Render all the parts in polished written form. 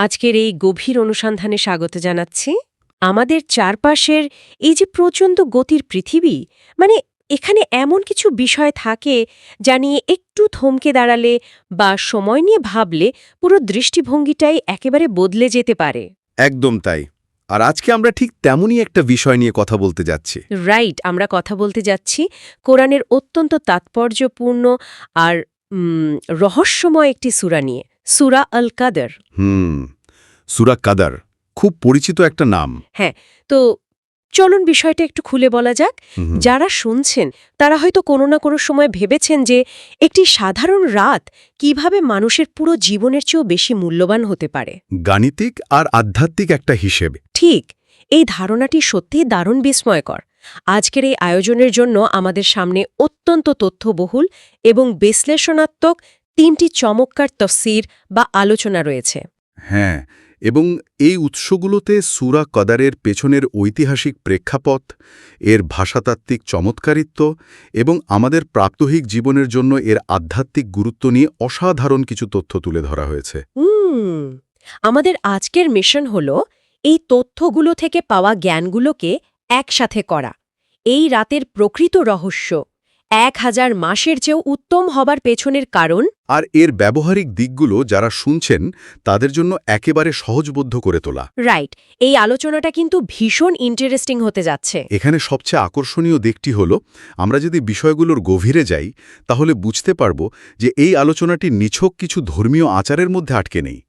আজকের এই গভীর অনুসন্ধানে স্বাগত জানাচ্ছি। আমাদের চারপাশের এই যে প্রচণ্ড গতির পৃথিবী, মানে এখানে এমন কিছু বিষয় থাকে যা নিয়ে একটু থমকে দাঁড়ালে বা সময় নিয়ে ভাবলে পুরো দৃষ্টিভঙ্গিটাই একেবারে বদলে যেতে পারে। একদম তাই। আর আজকে আমরা ঠিক তেমনই একটা বিষয় নিয়ে কথা বলতে যাচ্ছি। রাইট, আমরা কথা বলতে যাচ্ছি কোরআনের অত্যন্ত তাৎপর্যপূর্ণ আর রহস্যময় একটি সূরা নিয়ে, সূরা আল কাদর। সূরা কাদার খুব পরিচিত একটা নাম। হ্যাঁ, তো চলুন বিষয়টা একটু খুলে বলা যাক। যারা শুনছেন তারা হয়তো কোনো না কোনো সময় ভেবেছেন যে একটি সাধারণ রাত কিভাবে মানুষের পুরো জীবনের চেয়েও বেশি মূল্যবান হতে পারে। গাণিতিক আর আধ্যাত্মিক একটা হিসেব। ঠিক, এই ধারণাটি সত্যিই দারুণ বিস্ময়কর। আজকের এই আয়োজনের জন্য আমাদের সামনে অত্যন্ত তথ্যবহুল এবং বিশ্লেষণাত্মক 3টি চমৎকার তফসির বা আলোচনা রয়েছে। হ্যাঁ, এবং এই উৎসগুলোতে সূরা কদারের পেছনের ঐতিহাসিক প্রেক্ষাপট, এর ভাষাতাত্ত্বিক চমৎকারিত্ব এবং আমাদের প্রাত্যহিক জীবনের জন্য এর আধ্যাত্মিক গুরুত্ব নিয়ে অসাধারণ কিছু তথ্য তুলে ধরা হয়েছে। আমাদের আজকের মিশন হল এই তথ্যগুলো থেকে পাওয়া জ্ঞানগুলোকে একসাথে করা, এই রাতের প্রকৃত রহস্য, 1000 মাসের চেয়েও উত্তম হবার পেছনের কারণ, আর এর ব্যবহারিক দিকগুলো যারা শুনছেন তাদের জন্য একেবারে সহজবোধ্য করে তোলা। রাইট, এই আলোচনাটা কিন্তু ভীষণ ইন্টারেস্টিং হতে যাচ্ছে। এখানে সবচেয়ে আকর্ষণীয় দিকটি হল, আমরা যদি বিষয়গুলোর গভীরে যাই তাহলে বুঝতে পারব যে এই আলোচনাটি নিছক কিছু ধর্মীয় আচারের মধ্যে আটকে নেই।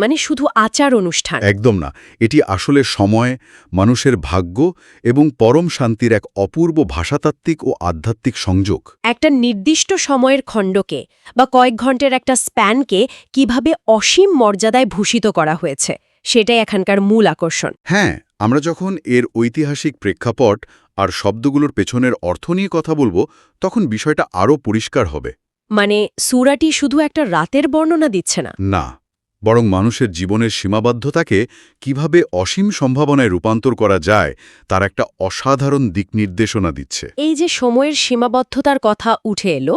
মানে শুধু আচার অনুষ্ঠান একদম না, এটি আসলে সময়, মানুষের ভাগ্য এবং পরম শান্তির এক অপূর্ব ভাষাতাত্ত্বিক ও আধ্যাত্মিক সংযোগ। একটা নির্দিষ্ট সময়ের খণ্ডকে বা কয়েক ঘন্টার একটা স্প্যানকে কিভাবে অসীম মর্যাদায় ভূষিত করা হয়েছে, সেটাই এখানকার মূল আকর্ষণ। হ্যাঁ, আমরা যখন এর ঐতিহাসিক প্রেক্ষাপট আর শব্দগুলোর পেছনের অর্থ নিয়ে কথা বলবো তখন বিষয়টা আরও পরিষ্কার হবে। মানে সূরাটি শুধু একটা রাতের বর্ণনা দিচ্ছে না, না, বরং মানুষের জীবনের সীমাবদ্ধতাকে কিভাবে অসীম সম্ভাবনায় রূপান্তর করা যায় তার একটা অসাধারণ দিক নির্দেশনা দিচ্ছে। এই যে সময়ের সীমাবদ্ধতার কথা উঠে এলো,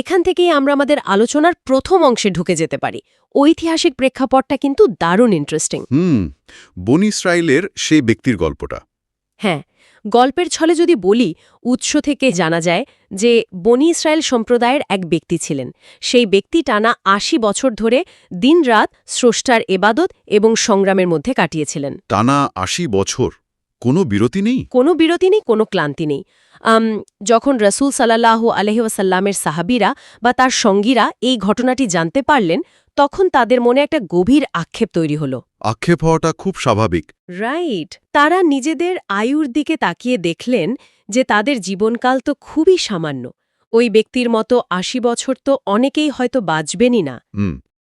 এখান থেকেই আমরা আমাদের আলোচনার প্রথম অংশে ঢুকে যেতে পারি। ঐতিহাসিক প্রেক্ষাপটটা কিন্তু দারুণ ইন্টারেস্টিং। বনী ইসরায়েলের সেই ব্যক্তির গল্পটা। হ্যাঁ, গল্পের ছলে যদি বলি, উৎস থেকে জানা যায় যে বনী ইসরায়েল সম্প্রদায়ের এক ব্যক্তি ছিলেন। সেই ব্যক্তি টানা 80 বছর ধরে দিনরাত স্রষ্টার এবাদত এবং সংগ্রামের মধ্যে কাটিয়েছিলেন। টানা 80 বছর, কোনো বিরতি নেই? কোনো বিরতি নেই, কোনো ক্লান্তি নেই। যখন রসুল সাল্লাল্লাহু আলাইহি ওয়াসাল্লামের সাহাবীরা বা তার সঙ্গীরা এই ঘটনাটি জানতে পারলেন, তখন তাদের মনে একটা গভীর আক্ষেপ তৈরি হলো। আক্ষেপ হওয়াটা খুব স্বাভাবিক। রাইট, তারা নিজেদের আয়ুর দিকে তাকিয়ে দেখলেন যে তাদের জীবনকাল তো খুবই সামান্য। ওই ব্যক্তির মতো 80 বছর তো অনেকেই হয়তো বাঁচবেনই না।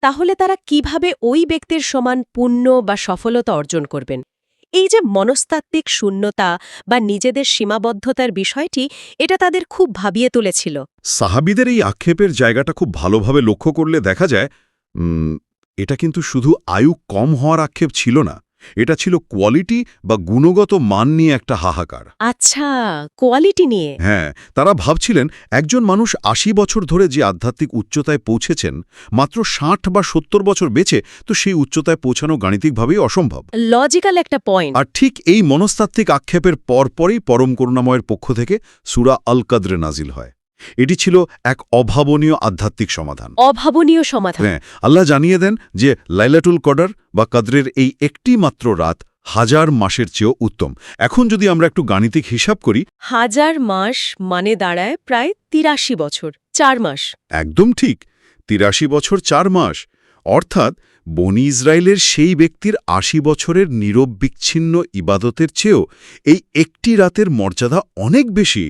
তাহলে তারা কিভাবে ওই ব্যক্তির সমান পুণ্য বা সফলতা অর্জন করবেন? এই যে মনস্তাত্ত্বিক শূন্যতা বা নিজেদের সীমাবদ্ধতার বিষয়টি, এটা তাদের খুব ভাবিয়ে তুলেছিল। সাহাবীদের এই আক্ষেপের জায়গাটা খুব ভালোভাবে লক্ষ্য করলে দেখা যায় এটা কিন্তু শুধু আয়ু কম হওয়ার আক্ষেপ ছিল না, এটা ছিল কোয়ালিটি বা গুণগত মান নিয়ে একটা হাহাকার। আচ্ছা, কোয়ালিটি নিয়ে। হ্যাঁ, তারা ভাবছিলেন একজন মানুষ 80 বছর ধরে যে আধ্যাত্মিক উচ্চতায় পৌঁছেছেন, মাত্র 60 বা 70 বছর বেঁচে তো সেই উচ্চতায় পৌঁছানো গাণিতিকভাবেই অসম্ভব। লজিক্যাল একটা পয়েন্ট। আর ঠিক এই মনস্তাত্ত্বিক আক্ষেপের পরপরই পরম করুণাময়ের পক্ষ থেকে সূরা আল কদর নাজিল হয়। এটি ছিল এক অভাবনীয় আধ্যাত্মিক সমাধান। অভাবনীয় সমাধান। হ্যাঁ, আল্লাহ জানিয়ে দেন যে লাইলাতুল কদর বা কদরের এই একটি মাত্র রাত 1000 মাসের চেয়েও উত্তম। এখন যদি আমরা একটু গাণিতিক হিসাব করি, 1000 মাস মানে দাঁড়ায় প্রায় 83 বছর 4 মাস। একদম ঠিক, 83 বছর 4 মাস। অর্থাৎ বনী ইসরায়েলের সেই ব্যক্তির 80 বছরের নীরব বিচ্ছিন্ন ইবাদতের চেয়েও এই একটি রাতের মর্যাদা অনেক বেশি।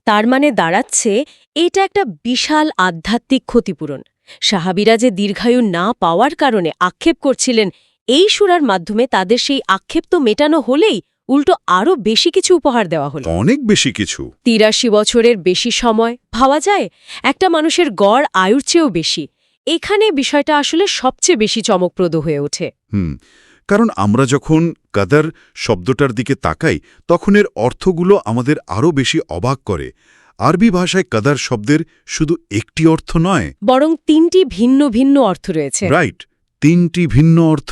তার মানে দাঁড়াচ্ছে এটা একটা বিশাল আধ্যাত্মিক ক্ষতিপূরণ। সাহাবীরা যে দীর্ঘায়ু না পাওয়ার কারণে আক্ষেপ করছিলেন, এই সূরার মাধ্যমে তাদের সেই আক্ষেপ তো মেটানো হলেই উল্টো আরও বেশি কিছু উপহার দেওয়া হলো। অনেক বেশি কিছু। 83 বছরের বেশি সময় ভাবা যায়, একটা মানুষের গড় আয়ুর চেয়েও বেশি। এখানে বিষয়টা আসলে সবচেয়ে বেশি চমকপ্রদ হয়ে ওঠে। কারণ আমরা যখন কদর শব্দটার দিকে তাকাই তখন এর অর্থগুলো আমাদের আরও বেশি অবাক করে। আরবি ভাষায় কদর শব্দের শুধু একটি অর্থ নয়, বরং 3টি ভিন্ন ভিন্ন অর্থ রয়েছে। রাইট, তিনটি ভিন্ন অর্থ,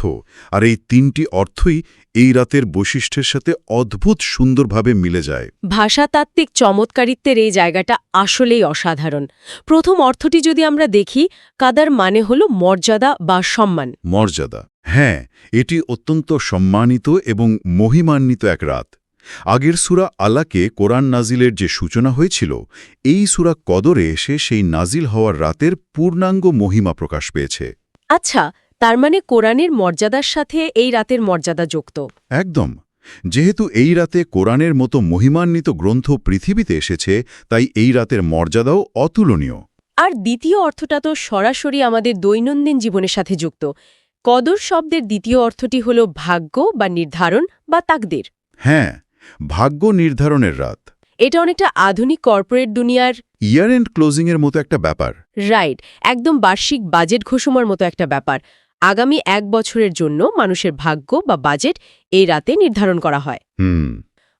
আর এই তিনটি অর্থই এই রাতের বৈশিষ্ট্যের সাথে অদ্ভুত সুন্দরভাবে মিলে যায়। ভাষাতাত্ত্বিক চমৎকারিত্বের এই জায়গাটা আসলেই অসাধারণ। প্রথম অর্থটি যদি আমরা দেখি, কাদার মানে হল মর্যাদা বা সম্মান। মর্যাদা, হ্যাঁ, এটি অত্যন্ত সম্মানিত এবং মহিমান্বিত এক রাত। আগের সূরা আলাকে কোরআন নাজিলের যে সূচনা হয়েছিল, এই সূরা কদরে এসে সেই নাজিল হওয়ার রাতের পূর্ণাঙ্গ মহিমা প্রকাশ পেয়েছে। আচ্ছা, তার মানে কোরআনের মর্যাদার সাথে এই রাতের মর্যাদা যুক্ত। একদম। যেহেতু এই রাতে কোরআনের মতো মহিমান্বিত গ্রন্থ পৃথিবীতে এসেছে, তাই এই রাতের মর্যাদাও অতুলনীয়। আর দ্বিতীয় অর্থটা তো সরাসরি আমাদের দৈনন্দিন জীবনের সাথে যুক্ত। কদর শব্দের দ্বিতীয় অর্থটি হল ভাগ্য বা নির্ধারণ বা তাকদির। হ্যাঁ, ভাগ্য নির্ধারণের রাত। এটা অনেকটা আধুনিক কর্পোরেট দুনিয়ার ইয়ার এন্ড ক্লোজিংয়ের মতো একটা ব্যাপার। রাইট, একদম বার্ষিক বাজেট ঘোষণার মতো একটা ব্যাপার। আগামী 1 বছরের জন্য মানুষের ভাগ্য বা বাজেট এই রাতে নির্ধারণ করা হয়।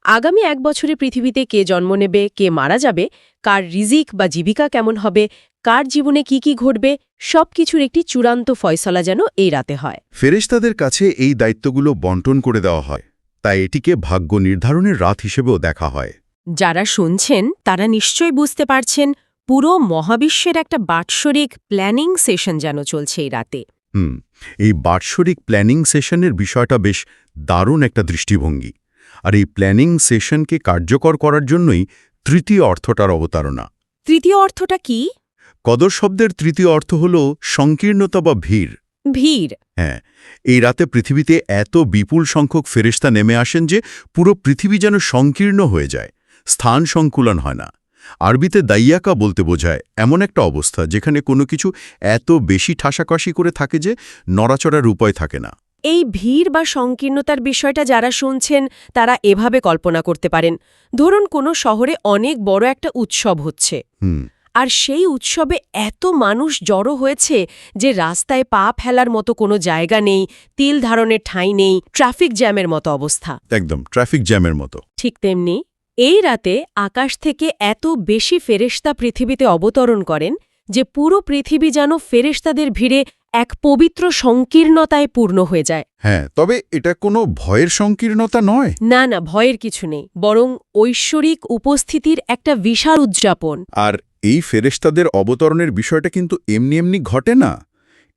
আগামী 1 বছরে পৃথিবীতে কে জন্ম নেবে, কে মারা যাবে, কার রিজিক বা জীবিকা কেমন হবে, কার জীবনে কি কি ঘটবে, সবকিছুর একটি চূড়ান্ত ফয়সলা যেন এই রাতে হয়। ফেরেশতাদের কাছে এই দায়িত্বগুলো বন্টন করে দেওয়া হয়, তাই এটিকে ভাগ্য নির্ধারণের রাত হিসেবেও দেখা হয়। যারা শুনছেন তারা নিশ্চয়ই বুঝতে পারছেন, পুরো মহাবিশ্বের একটা বাৎসরিক প্ল্যানিং সেশন যেন চলছে এই রাতে। এই বাৎসরিক প্ল্যানিং সেশনের বিষয়টা বেশ দারুণ একটা দৃষ্টিভঙ্গি। আর এই প্ল্যানিং সেশনকে কার্যকর করার জন্যই তৃতীয় অর্থটার অবতারণা। তৃতীয় অর্থটা কি? কদর শব্দের তৃতীয় অর্থ হল সংকীর্ণতা বা ভিড়। ভিড়। হ্যাঁ, এই রাতে পৃথিবীতে এত বিপুল সংখ্যক ফেরেশতা নেমে আসেন যে পুরো পৃথিবী যেন সংকীর্ণ হয়ে যায়, স্থান সংকুলন হয় না। আরবিতে দাইয়াকা বলতে বোঝায় এমন একটা অবস্থা যেখানে কোনো কিছু এত বেশি ঠাসাকাশি করে থাকে যে নড়াচড়ার উপায় থাকে না। এই ভিড় বা সংকীর্ণতার বিষয়টা যারা শুনছেন তারা এভাবে কল্পনা করতে পারেন, ধরুন কোনো শহরে অনেক বড় একটা উৎসব হচ্ছে, আর সেই উৎসবে এত মানুষ জড়ো হয়েছে যে রাস্তায় পা ফেলার মতো কোনো জায়গা নেই, তিল ধারণের ঠাঁই নেই, ট্রাফিক জ্যামের মতো অবস্থা। একদম ট্রাফিক জ্যামের মতো। ঠিক তেমনি এই রাতে আকাশ থেকে এত বেশি ফেরেশতা পৃথিবীতে অবতরণ করেন যে পুরো পৃথিবী যেন ফেরেশতাদের ভিড়ে এক পবিত্র সংকীর্ণতায় পূর্ণ হয়ে যায়। হ্যাঁ, তবে এটা কোনো ভয়ের সংকীর্ণতা নয়। না না, ভয়ের কিছু নেই, বরং ঐশ্বরিক উপস্থিতির একটা বিশাল উদযাপন। আর এই ফেরেশতাদের অবতরণের বিষয়টা কিন্তু এমনি এমনি ঘটে না।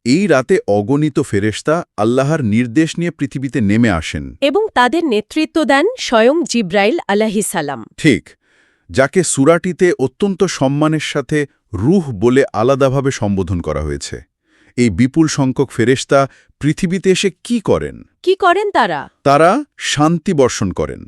এই রাতে অগণিত ফেরেশতা আল্লাহর নির্দেশ নিয়ে পৃথিবীতে নেমে আসেন এবং তাদের নেতৃত্ব দেন স্বয়ং জিব্রাইল আলাইহিস সালাম। ঠিক, যাকে সূরাটিতে অত্যন্ত সম্মানের সাথে রূহ বলে আলাদাভাবে সম্বোধন করা হয়েছে। এই বিপুল সংখ্যক ফেরেশতা পৃথিবীতে এসে কি করেন? কি করেন তারা? তারা শান্তি বর্ষণ করেন।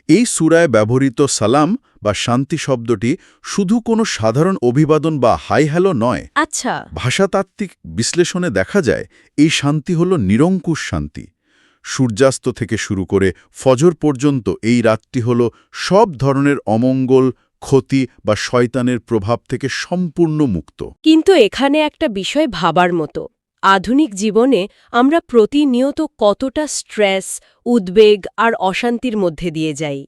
এই সূরায় ব্যবহৃত সালাম বা শান্তি শব্দটি শুধু কোনো সাধারণ অভিবাদন বা হাই হ্যালো নয়। আচ্ছা। ভাষাতাত্ত্বিক বিশ্লেষণে দেখা যায় এই শান্তি হল নিরঙ্কুশ শান্তি। সূর্যাস্ত থেকে শুরু করে ফজর পর্যন্ত এই রাতটি হল সব ধরনের অমঙ্গল, ক্ষতি বা শয়তানের প্রভাব থেকে সম্পূর্ণ মুক্ত। কিন্তু এখানে একটা বিষয় ভাবার মতো, আধুনিক জীবনে আমরা প্রতিনিয়ত কতটা স্ট্রেস, উদ্বেগ আর অশান্তির মধ্যে দিয়ে যাই।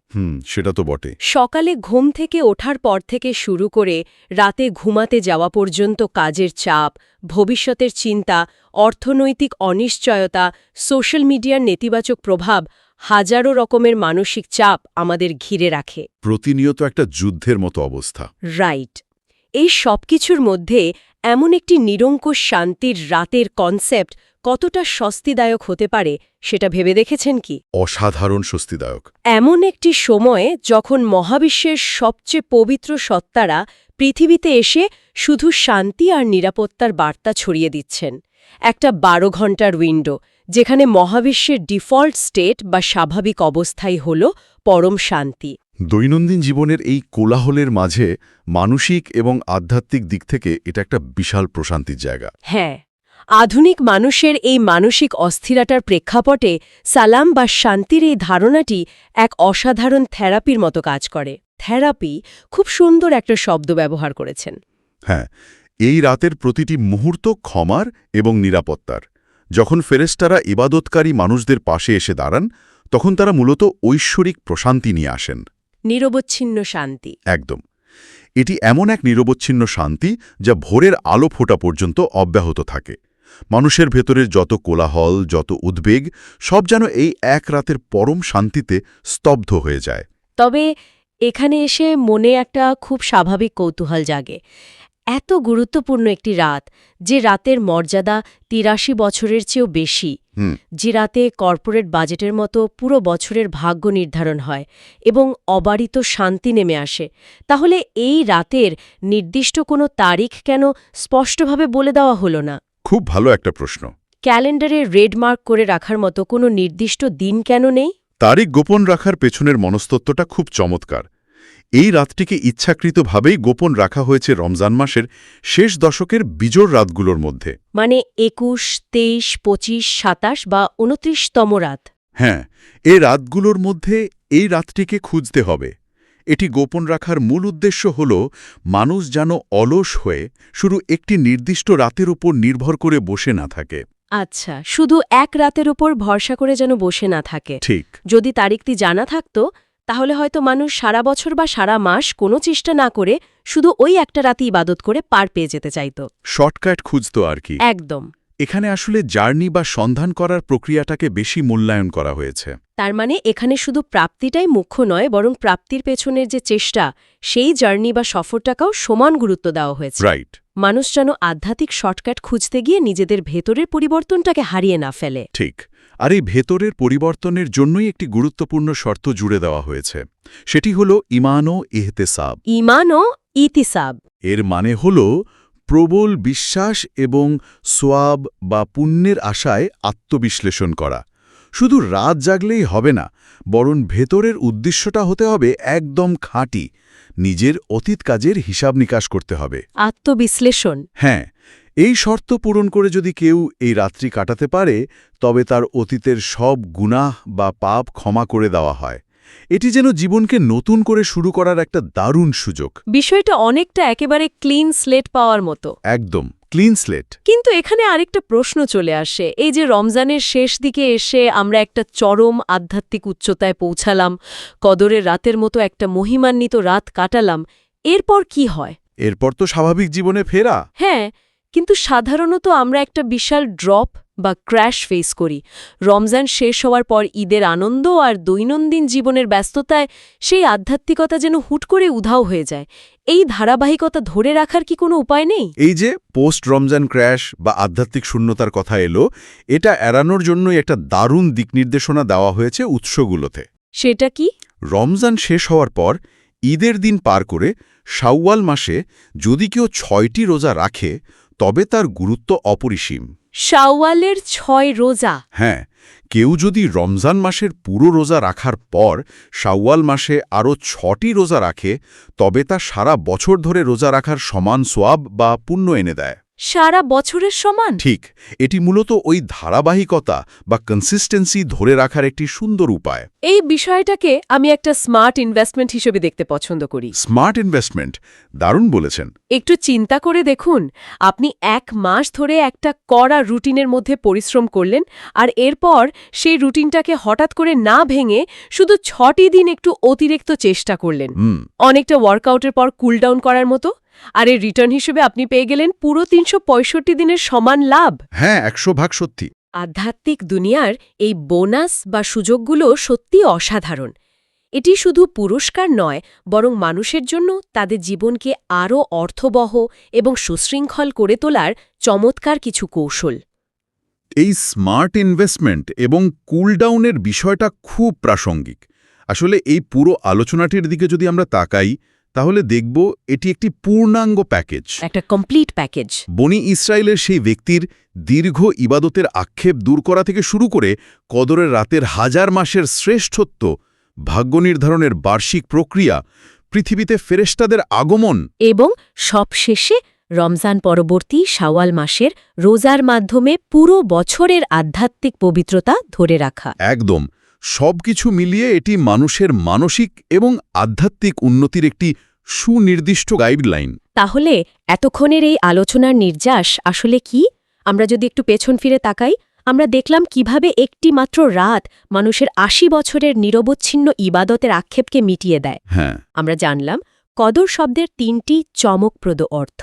সেটা তো বটে। সকালে ঘুম থেকে ওঠার পর থেকে শুরু করে রাতে ঘুমাতে যাওয়া পর্যন্ত কাজের চাপ, ভবিষ্যতের চিন্তা, অর্থনৈতিক অনিশ্চয়তা, সোশ্যাল মিডিয়ার নেতিবাচক প্রভাব, হাজারো রকমের মানসিক চাপ আমাদের ঘিরে রাখে। প্রতিনিয়ত একটা যুদ্ধের মতো অবস্থা। রাইট। এই সবকিছুর মধ্যে এমন একটি নিরঙ্কুশ শান্তির রাতের কনসেপ্ট কতটা স্বস্তিদায়ক হতে পারে সেটা ভেবে দেখেছেন কি? অসাধারণ স্বস্তিদায়ক। এমন একটি সময়ে যখন মহাবিশ্বের সবচেয়ে পবিত্র সত্তারা পৃথিবীতে এসে শুধু শান্তি আর নিরাপত্তার বার্তা ছড়িয়ে দিচ্ছেন। একটা 12 ঘন্টার উইন্ডো যেখানে মহাবিশ্বের ডিফল্ট স্টেট বা স্বাভাবিক অবস্থাই হল পরম শান্তি। দৈনন্দিন জীবনের এই কোলাহলের মাঝে মানসিক এবং আধ্যাত্মিক দিক থেকে এটা একটা বিশাল প্রশান্তির জায়গা। হ্যাঁ, আধুনিক মানুষের এই মানসিক অস্থিরতার প্রেক্ষাপটে সালাম বা শান্তির এই ধারণাটি এক অসাধারণ থেরাপির মতো কাজ করে। থেরাপি, খুব সুন্দর একটা শব্দ ব্যবহার করেছেন। হ্যাঁ, এই রাতের প্রতিটি মুহূর্ত ক্ষমার এবং নিরাপত্তার। যখন ফেরেশতারা ইবাদতকারী মানুষদের পাশে এসে দাঁড়ান, তখন তারা মূলত ঐশ্বরিক প্রশান্তি নিয়ে আসেন। নিরবচ্ছিন্ন শান্তি। একদম। এটি এমন এক নিরবচ্ছিন্ন শান্তি যা ভোরের আলো ফোটা পর্যন্ত অব্যাহত থাকে। মানুষের ভেতরের যত কোলাহল, যত উদ্বেগ, সব যেন এই এক রাতের পরম শান্তিতে স্তব্ধ হয়ে যায়। তবে এখানে এসে মনে একটা খুব স্বাভাবিক কৌতূহল জাগে। এত গুরুত্বপূর্ণ একটি রাত, যে রাতের মর্যাদা ৮৩ বছরের চেয়েও বেশি, যে রাতে কর্পোরেট বাজেটের মতো পুরো বছরের ভাগ্য নির্ধারণ হয় এবং অবারিত শান্তি নেমে আসে, তাহলে এই রাতের নির্দিষ্ট কোনো তারিখ কেন স্পষ্টভাবে বলে দেওয়া হলো না? খুব ভালো একটা প্রশ্ন। ক্যালেন্ডারে রেড মার্ক করে রাখার মতো কোনো নির্দিষ্ট দিন কেন নেই? তারিখ গোপন রাখার পেছনের মনস্তত্ত্বটা খুব চমৎকার। এই রাতটিকে ইচ্ছাকৃতভাবেই গোপন রাখা হয়েছে রমজান মাসের শেষ দশকের বিজোড় রাতগুলোর মধ্যে। মানে ২১, ২৩, ২৫, ২৭ বা ২৯তম রাত। হ্যাঁ, এই রাতগুলোর মধ্যে এই রাতটিকে খুঁজতে হবে। এটি গোপন রাখার মূল উদ্দেশ্য হল মানুষ যেন অলস হয়ে শুধু একটি নির্দিষ্ট রাতের উপর নির্ভর করে বসে না থাকে। আচ্ছা, শুধু এক রাতের উপর ভরসা করে যেন বসে না থাকে। ঠিক। যদি তারিখটি জানা থাকত, তাহলে হয়তো মানুষ সারা বছর বা সারা মাস কোনো চেষ্টা না করে শুধু ওই একটা রাতে ইবাদত করে পার পেয়ে যেতে চাইত। শর্টকাট খুঁজত আর কি। একদম। এখানে আসলে জার্নি বা সন্ধান করার প্রক্রিয়াটাকে বেশি মূল্যায়ন করা হয়েছে। তার মানে এখানে শুধু প্রাপ্তিটাই মুখ্য নয়, বরং প্রাপ্তির পেছনের যে চেষ্টা, সেই জার্নি বা সফরটাকেও সমান গুরুত্ব দেওয়া হয়েছে। রাইট। মানুষ যেন আধ্যাত্মিক শর্টকাট খুঁজতে গিয়ে নিজেদের ভেতরের পরিবর্তনটাকে হারিয়ে না ফেলে। ঠিক। আর এই ভেতরের পরিবর্তনের জন্যই একটি গুরুত্বপূর্ণ শর্ত জুড়ে দেওয়া হয়েছে। সেটি হল ঈমান ও ইহতেসাব। ঈমান ও ইতিসাব। এর মানে হল প্রবল বিশ্বাস এবং সোয়াব বা পুণ্যের আশায় আত্মবিশ্লেষণ করা। শুধু রাত জাগলেই হবে না, বরং ভেতরের উদ্দেশ্যটা হতে হবে একদম খাঁটি। নিজের অতীত কাজের হিসাব নিকাশ করতে হবে। আত্মবিশ্লেষণ। হ্যাঁ, এই শর্ত পূরণ করে যদি কেউ এই রাত্রি কাটাতে পারে, তবে তার অতীতের সব গুনাহ বা পাপ ক্ষমা করে দেওয়া হয়। এটি যেন জীবনকে নতুন করে শুরু করার একটা দারুণ সুযোগ। বিষয়টা অনেকটা একেবারে ক্লিন স্লেট পাওয়ার মতো। একদম ক্লিন স্লেট। কিন্তু এখানে আরেকটা প্রশ্ন চলে আসে। এই যে রমজানের শেষ দিকে এসে আমরা একটা চরম আধ্যাত্মিক উচ্চতায় পৌঁছালাম, কদরের রাতের মতো একটা মহিমান্বিত রাত কাটালাম, এরপর কি হয়? এরপর তো স্বাভাবিক জীবনে ফেরা। হ্যাঁ, কিন্তু সাধারণত আমরা একটা বিশাল ড্রপ বা ক্র্যাশ ফেস করি। রমজান শেষ হওয়ার পর ঈদের আনন্দ আর দৈনন্দিন জীবনের ব্যস্ততায় সেই আধ্যাত্মিকতা যেন হুট করে উধাও হয়ে যায়। এই ধারাবাহিকতা ধরে রাখার কি কোনো উপায় নেই? এই যে পোস্ট রমজান ক্র্যাশ বা আধ্যাত্মিক শূন্যতার কথা এলো, এটা এড়ানোর জন্যই একটা দারুণ দিকনির্দেশনা দেওয়া হয়েছে উৎসগুলোতে। সেটা কি? রমজান শেষ হওয়ার পর ঈদের দিন পার করে শাওয়াল মাসে যদি কেউ ৬টি রোজা রাখে, তবে তার গুরুত্ব অপরিসীম। শাওয়ালের ৬ রোজা? হ্যাঁ, কেউ যদি রমজান মাসের পুরো রোজা রাখার পর শাওয়াল মাসে আরও ৬টি রোজা রাখে, তবে তা সারা বছর ধরে রোজা রাখার সমান সোয়াব বা পুণ্য এনে দেয়। সারা বছরের সমান? ঠিক। এটি মূলত ওই ধারাবাহিকতা বা কনসিস্টেন্সি ধরে রাখার একটি সুন্দর উপায়। এই বিষয়টাকে আমি একটা স্মার্ট ইনভেস্টমেন্ট হিসেবে দেখতে পছন্দ করি। স্মার্ট ইনভেস্টমেন্ট, দারুণ বলেছেন। একটু চিন্তা করে দেখুন, আপনি ১ মাস ধরে একটা কড়া রুটিনের মধ্যে পরিশ্রম করলেন, আর এরপর সেই রুটিনটাকে হঠাৎ করে না ভেঙে শুধু ৬টি দিন একটু অতিরিক্ত চেষ্টা করলেন। অনেকটা ওয়ার্কআউটের পর কুলডাউন করার মতো। আর এর রিটার্ন হিসেবে আপনি পেয়ে গেলেন পুরো ৩৬৫ দিনের সমান লাভ। হ্যাঁ, ১০০% সত্যি। আধ্যাত্মিক দুনিয়ার এই বোনাস বা সুযোগগুলো সত্যি অসাধারণ। এটি শুধু পুরস্কার নয়, বরং মানুষের জন্য তাদের জীবনকে আরও অর্থবহ এবং সুশৃঙ্খল করে তোলার চমৎকার কিছু কৌশল। এই স্মার্ট ইনভেস্টমেন্ট এবং কুলডাউনের বিষয়টা খুব প্রাসঙ্গিক। আসলে এই পুরো আলোচনাটির দিকে যদি আমরা তাকাই, তাহলে দেখব এটি একটি পূর্ণাঙ্গ প্যাকেজ, একটা কমপ্লিট প্যাকেজ। বনি ইসরায়েলের সেই ব্যক্তির দীর্ঘ ইবাদতের আক্ষেপ দূর করা থেকে শুরু করে কদরের রাতের হাজার মাসের শ্রেষ্ঠত্ব, ভাগ্য নির্ধারণের বার্ষিক প্রক্রিয়া, পৃথিবীতে ফেরেশতাদের আগমন এবং সবশেষে রমজান পরবর্তী শাওয়াল মাসের রোজার মাধ্যমে পুরো বছরের আধ্যাত্মিক পবিত্রতা ধরে রাখা। একদম সবকিছু মিলিয়ে এটি মানুষের মানসিক এবং আধ্যাত্মিক উন্নতির একটি সুনির্দিষ্ট গাইডলাইন। তাহলে এতক্ষণের এই আলোচনার নির্যাস আসলে কি? আমরা যদি একটু পেছন ফিরে তাকাই, আমরা দেখলাম কিভাবে একটি মাত্র রাত মানুষের ৮০ বছরের নিরবচ্ছিন্ন ইবাদতের আক্ষেপকে মিটিয়ে দেয়। হ্যাঁ, আমরা জানলাম কদর শব্দের ৩টি চমকপ্রদ অর্থ,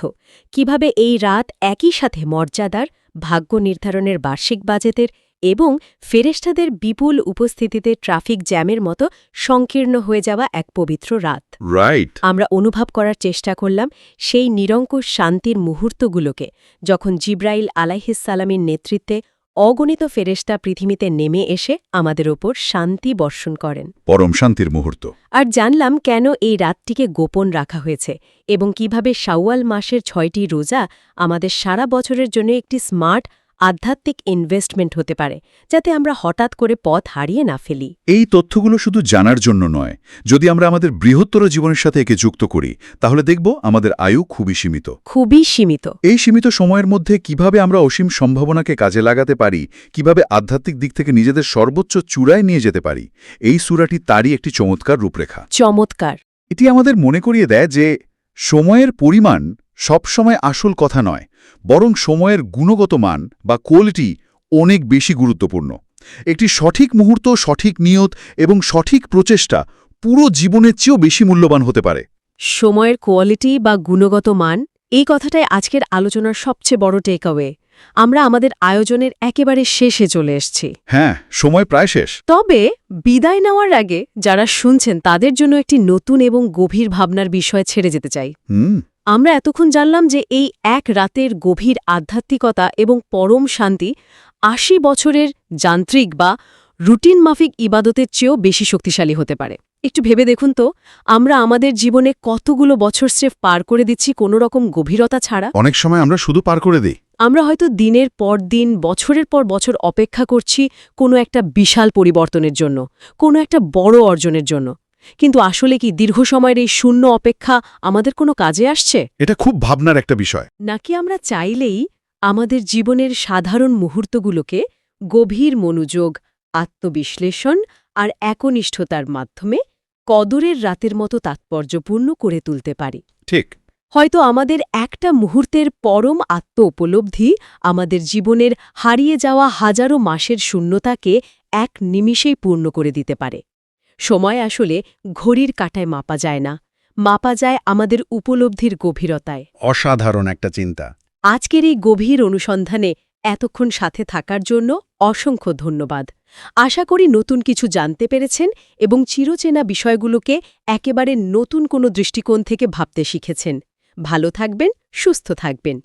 কিভাবে এই রাত একই সাথে মর্যাদার, ভাগ্য নির্ধারণের বার্ষিক বাজেটের এবং ফেরেশতাদের বিপুল উপস্থিতিতে ট্রাফিক জ্যামের মতো সংকীর্ণ হয়ে যাওয়া এক পবিত্র রাত রাইট। আমরা অনুভব করার চেষ্টা করলাম সেই নিরঙ্কুশ শান্তির মুহূর্তগুলোকে যখন জিব্রাইল আলাইহিসসালামের নেতৃত্বে অগণিত ফেরেশতা পৃথিবীতে নেমে এসে আমাদের ওপর শান্তি বর্ষণ করেন। পরম শান্তির মুহূর্ত। আর জানলাম কেন এই রাতটিকে গোপন রাখা হয়েছে এবং কিভাবে শাওয়াল মাসের ৬টি রোজা আমাদের সারা বছরের জন্য একটি স্মার্ট আধ্যাত্মিক ইনভেস্টমেন্ট হতে পারে, যাতে আমরা হঠাৎ করে পথ হারিয়ে না ফেলি। এই তথ্যগুলো শুধু জানার জন্য নয়, যদি আমরা আমাদের বৃহত্তর জীবনের সাথে একে যুক্ত করি তাহলে দেখব আমাদের আয়ু খুবই সীমিত। খুবই সীমিত। এই সীমিত সময়ের মধ্যে কিভাবে আমরা অসীম সম্ভাবনাকে কাজে লাগাতে পারি, কিভাবে আধ্যাত্মিক দিক থেকে নিজেদের সর্বোচ্চ চূড়ায় নিয়ে যেতে পারি, এই সূরাটি তারই একটি চমৎকার রূপরেখা। চমৎকার। এটি আমাদের মনে করিয়ে দেয় যে সময়ের পরিমাণ সবসময় আসল কথা নয়, বরং সময়ের গুণগত মান বা কোয়ালিটি অনেক বেশি গুরুত্বপূর্ণ। একটি সঠিক মুহূর্ত, সঠিক নিয়ত এবং সঠিক প্রচেষ্টা পুরো জীবনের চেয়েও বেশি মূল্যবান হতে পারে। সময়ের কোয়ালিটি বা গুণগত মান, এই কথাটাই আজকের আলোচনার সবচেয়ে বড় টেকঅ্যাওয়ে। আমরা আমাদের আয়োজনের একেবারে শেষে চলে এসেছি। হ্যাঁ, সময় প্রায় শেষ। তবে বিদায় নেওয়ার আগে যারা শুনছেন তাদের জন্য একটি নতুন এবং গভীর ভাবনার বিষয় ছেড়ে যেতে চাই। আমরা এতক্ষণ জানলাম যে এই এক রাতের গভীর আধ্যাত্মিকতা এবং পরম শান্তি ৮০ বছরের যান্ত্রিক বা রুটিন মাফিক ইবাদতের চেয়েও বেশি শক্তিশালী হতে পারে। একটু ভেবে দেখুন তো, আমরা আমাদের জীবনে কতগুলো বছর স্রেফ পার করে দিচ্ছি কোনো রকম গভীরতা ছাড়া। অনেক সময় আমরা শুধু পার করে দিই। আমরা হয়তো দিনের পর দিন, বছরের পর বছর অপেক্ষা করছি কোনো একটা বিশাল পরিবর্তনের জন্য, কোনো একটা বড় অর্জনের জন্য। কিন্তু আসলে কি দীর্ঘ সময়ের এই শূন্য অপেক্ষা আমাদের কোনো কাজে আসছে? এটা খুব ভাবনার একটা বিষয়। নাকি আমরা চাইলেই আমাদের জীবনের সাধারণ মুহূর্তগুলোকে গভীর মনোযোগ, আত্মবিশ্লেষণ আর একনিষ্ঠতার মাধ্যমে কদরের রাতের মতো তাৎপর্যপূর্ণ করে তুলতে পারি? ঠিক। হয়তো আমাদের একটা মুহূর্তের পরম আত্ম উপলব্ধি আমাদের জীবনের হারিয়ে যাওয়া হাজারো মাসের শূন্যতাকে এক নিমিষেই পূর্ণ করে দিতে পারে। সময় আসলে ঘড়ির কাঁটায় মাপা যায় না, মাপা যায় আমাদের উপলব্ধির গভীরতায়। অসাধারণ একটা চিন্তা। আজকের এই গভীর অনুসন্ধানে এতক্ষণ সাথে থাকার জন্য অসংখ্য ধন্যবাদ। আশা করি নতুন কিছু জানতে পেরেছেন এবং চিরচেনা বিষয়গুলোকে একেবারে নতুন কোনো দৃষ্টিকোণ থেকে ভাবতে শিখেছেন। ভালো থাকবেন, সুস্থ থাকবেন।